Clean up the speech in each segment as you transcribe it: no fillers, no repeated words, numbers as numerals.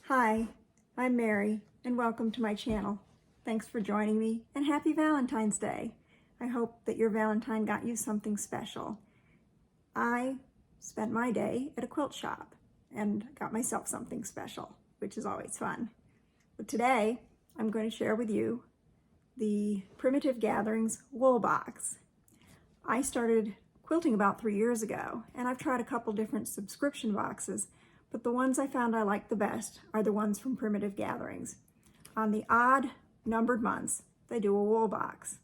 Hi, I'm Mary, and welcome to my channel. Thanks for joining me, and happy Valentine's Day. I hope that your Valentine got you something special. I spent my day at a quilt shop and got myself something special, which is always fun. But today, I'm going to share with you the Primitive Gatherings wool box. I started quilting about 3 years ago, and I've tried a couple different subscription boxes, but the ones I found I liked the best are the ones from Primitive Gatherings. On the odd numbered months, they do a wool box.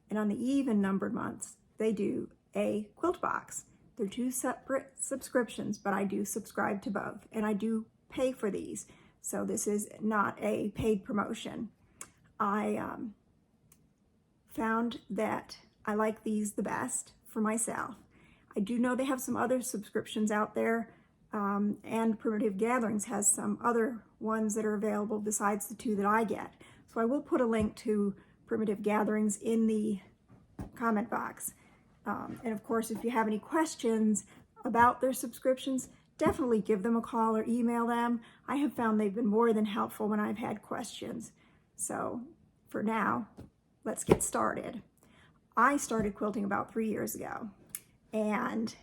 And on the even numbered months, they do a quilt box. They're two separate subscriptions, but I do subscribe to both, and I do pay for these. So this is not a paid promotion. I found that I like these the best for myself. I do know they have some other subscriptions out there, and Primitive Gatherings has some other ones that are available besides the two that I get. So I will put a link to Primitive Gatherings in the comment box. And of course, if you have any questions about their subscriptions, definitely give them a call or email them. I have found they've been more than helpful when I've had questions. So for now, let's get started. I started quilting about 3 years ago, and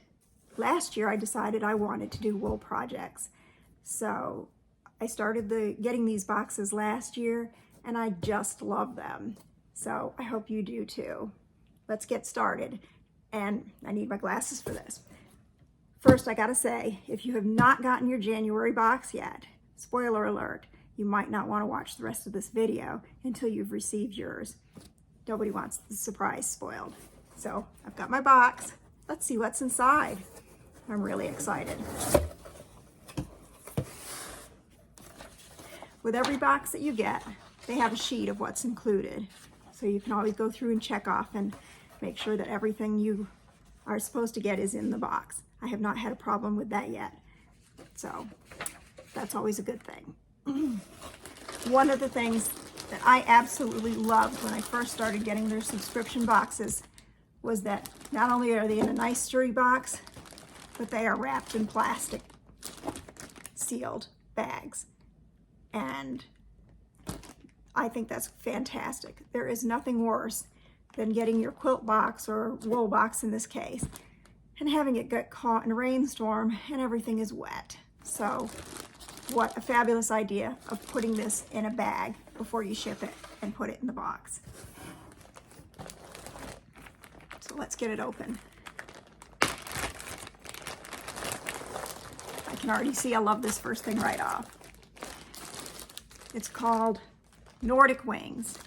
last year I decided I wanted to do wool projects. So I started getting these boxes last year, and I just love them. So I hope you do too. Let's get started. And I need my glasses for this. First, I gotta say, if you have not gotten your January box yet, spoiler alert, you might not want to watch the rest of this video until you've received yours. Nobody wants the surprise spoiled. So I've got my box. Let's see what's inside. I'm really excited. With every box that you get, they have a sheet of what's included. So you can always go through and check off and make sure that everything you are supposed to get is in the box. I have not had a problem with that yet. So that's always a good thing. One of the things that I absolutely loved when I first started getting their subscription boxes was that not only are they in a nice sturdy box, but they are wrapped in plastic sealed bags. And I think that's fantastic. There is nothing worse than getting your quilt box, or wool box in this case, and having it get caught in a rainstorm and everything is wet. So what a fabulous idea of putting this in a bag before you ship it and put it in the box. So let's get it open. I can already see I love this first thing right off. It's called Nordic Wings.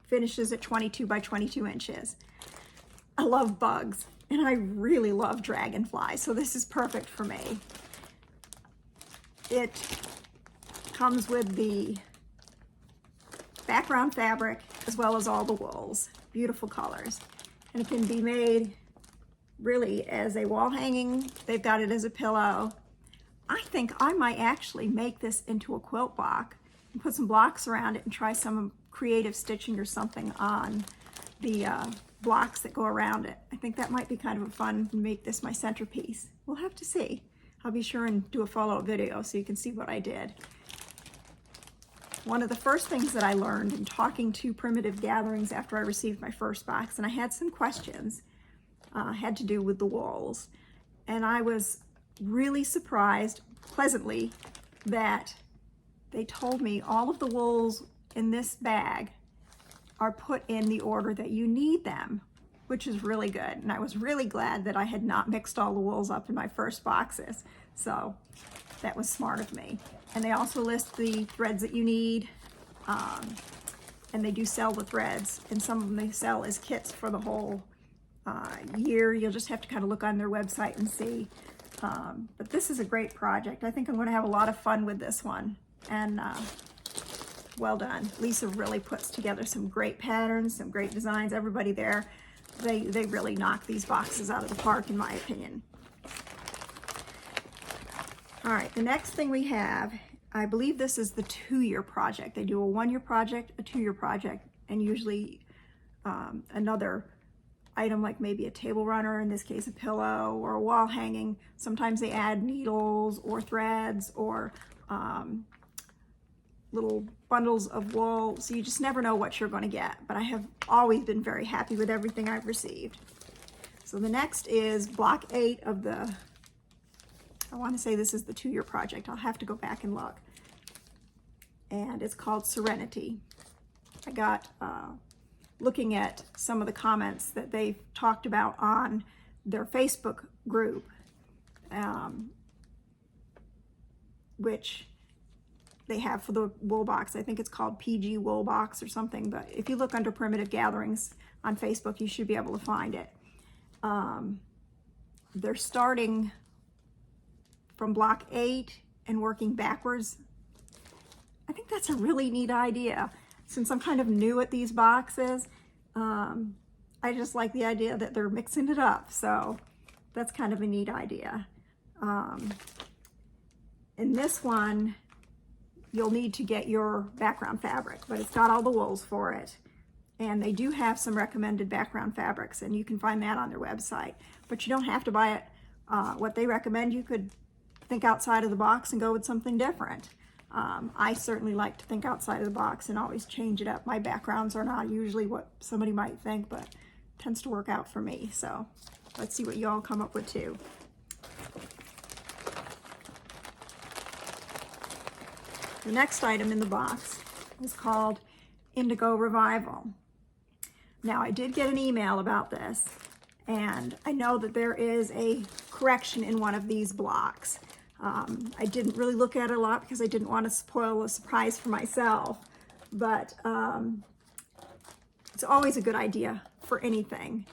Finishes at 22 by 22 inches. I love bugs, and I really love dragonflies, so this is perfect for me. It comes with the background fabric as well as all the wools. Beautiful colors. And it can be made really as a wall hanging. They've got it as a pillow. I think I might actually make this into a quilt block and put some blocks around it and try some creative stitching or something on the blocks that go around it. I think that might be kind of a fun to make this my centerpiece. We'll have to see. I'll be sure and do a follow-up video so you can see what I did. One of the first things that I learned in talking to Primitive Gatherings after I received my first box, and I had some questions, had to do with the wools. And I was really surprised, pleasantly, that they told me all of the wools in this bag are put in the order that you need them, which is really good. And I was really glad that I had not mixed all the wools up in my first boxes. So that was smart of me. And they also list the threads that you need. And they do sell the threads, and some of them they sell as kits for the whole year. You'll just have to kind of look on their website and see. But this is a great project. I think I'm going to have a lot of fun with this one. And well done. Lisa really puts together some great patterns, some great designs. Everybody there, they really knock these boxes out of the park, in my opinion. All right, the next thing we have, I believe this is the 2-year project. They do a 1-year project, a 2-year project, and usually another item like maybe a table runner, in this case a pillow, or a wall hanging. Sometimes they add needles or threads or little bundles of wool, so you just never know what you're going to get. But I have always been very happy with everything I've received. So the next is block 8 of the, I want to say this is the 2-year project. I'll have to go back and look. And it's called Serenity. I got, looking at some of the comments that they've talked about on their Facebook group, which they have for the wool box. I think it's called PG Wool Box or something, but if you look under Primitive Gatherings on Facebook, you should be able to find it. They're starting from block 8 and working backwards. I think that's a really neat idea. Since I'm kind of new at these boxes, I just like the idea that they're mixing it up. So that's kind of a neat idea. In this one, you'll need to get your background fabric, but it's got all the wools for it. And they do have some recommended background fabrics, and you can find that on their website. But you don't have to buy it what they recommend. You could think outside of the box and go with something different. I certainly like to think outside of the box and always change it up. My backgrounds are not usually what somebody might think, but it tends to work out for me. So let's see what you all come up with too. The next item in the box is called Indigo Revival. Now, I did get an email about this, and I know that there is a correction in one of these blocks. I didn't really look at it a lot because I didn't want to spoil a surprise for myself, but it's always a good idea for anything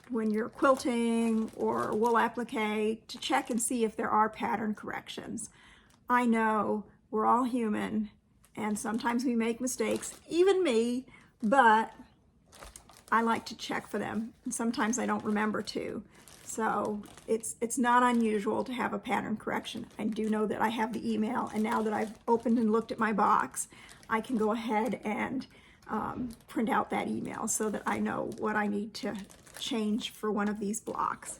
when you're quilting or wool applique to check and see if there are pattern corrections. I know we're all human and sometimes we make mistakes, even me, but I like to check for them, and sometimes I don't remember to. So it's not unusual to have a pattern correction. I do know that I have the email, and now that I've opened and looked at my box, I can go ahead and print out that email so that I know what I need to change for one of these blocks.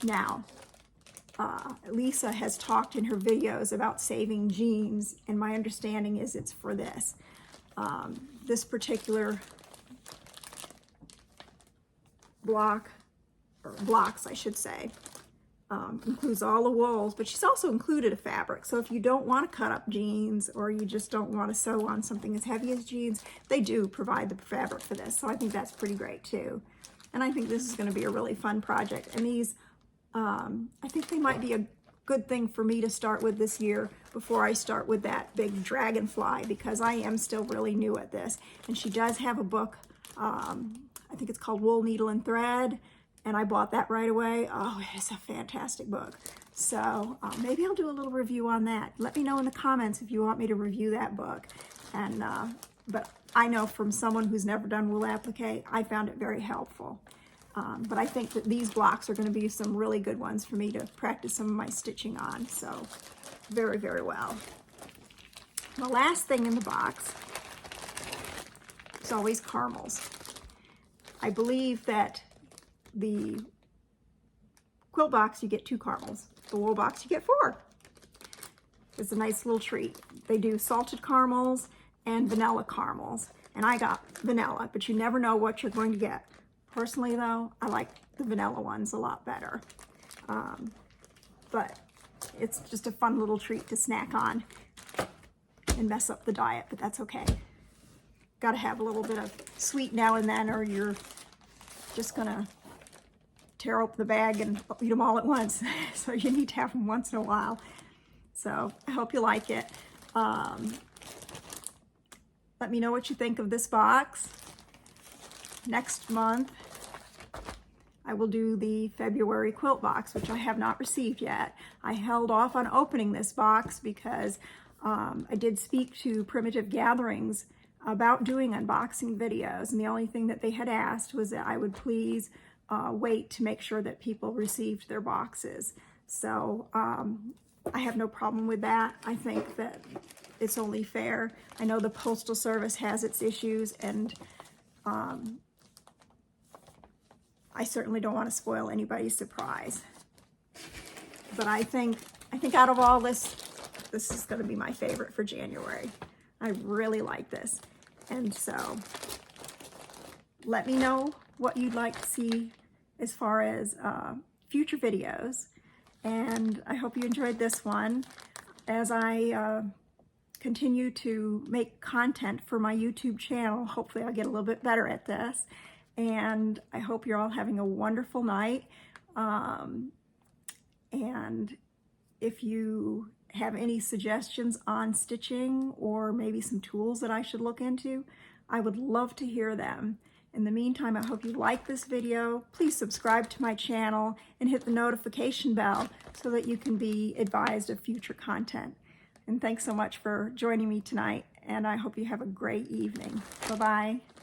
Now, Lisa has talked in her videos about saving jeans, and my understanding is it's for this. This particular block, or blocks I should say, includes all the wools, but she's also included a fabric. So if you don't want to cut up jeans, or you just don't want to sew on something as heavy as jeans, they do provide the fabric for this. So I think that's pretty great too. And I think this is going to be a really fun project. And these, I think they might be a good thing for me to start with this year before I start with that big dragonfly, because I am still really new at this. And she does have a book, I think it's called Wool, Needle, and Thread, and I bought that right away. Oh, it's a fantastic book. So maybe I'll do a little review on that. Let me know in the comments if you want me to review that book. And but I know from someone who's never done wool applique, I found it very helpful. But I think that these blocks are going to be some really good ones for me to practice some of my stitching on. So very, very well. The last thing in the box is always caramels. I believe that the quilt box, you get 2 caramels. The wool box, you get 4. It's a nice little treat. They do salted caramels and vanilla caramels. And I got vanilla, but you never know what you're going to get. Personally, though, I like the vanilla ones a lot better. But it's just a fun little treat to snack on and mess up the diet, but that's okay. Got to have a little bit of sweet now and then, or you're just gonna tear open the bag and eat them all at once. So you need to have them once in a while. So I hope you like it. Let me know what you think of this box. Next month, I will do the February quilt box, which I have not received yet. I held off on opening this box because I did speak to Primitive Gatherings about doing unboxing videos, and the only thing that they had asked was that I would please wait to make sure that people received their boxes. So I have no problem with that. I think that it's only fair. I know the Postal Service has its issues, and I certainly don't want to spoil anybody's surprise. But I think out of all this, this is going to be my favorite for January. I really like this. And so let me know what you'd like to see as far as future videos. And I hope you enjoyed this one. As I continue to make content for my YouTube channel, hopefully I'll get a little bit better at this. And I hope you're all having a wonderful night. And if you have any suggestions on stitching or maybe some tools that I should look into, I would love to hear them. In the meantime, I hope you like this video. Please subscribe to my channel and hit the notification bell so that you can be advised of future content. And thanks so much for joining me tonight, and I hope you have a great evening. Bye-bye.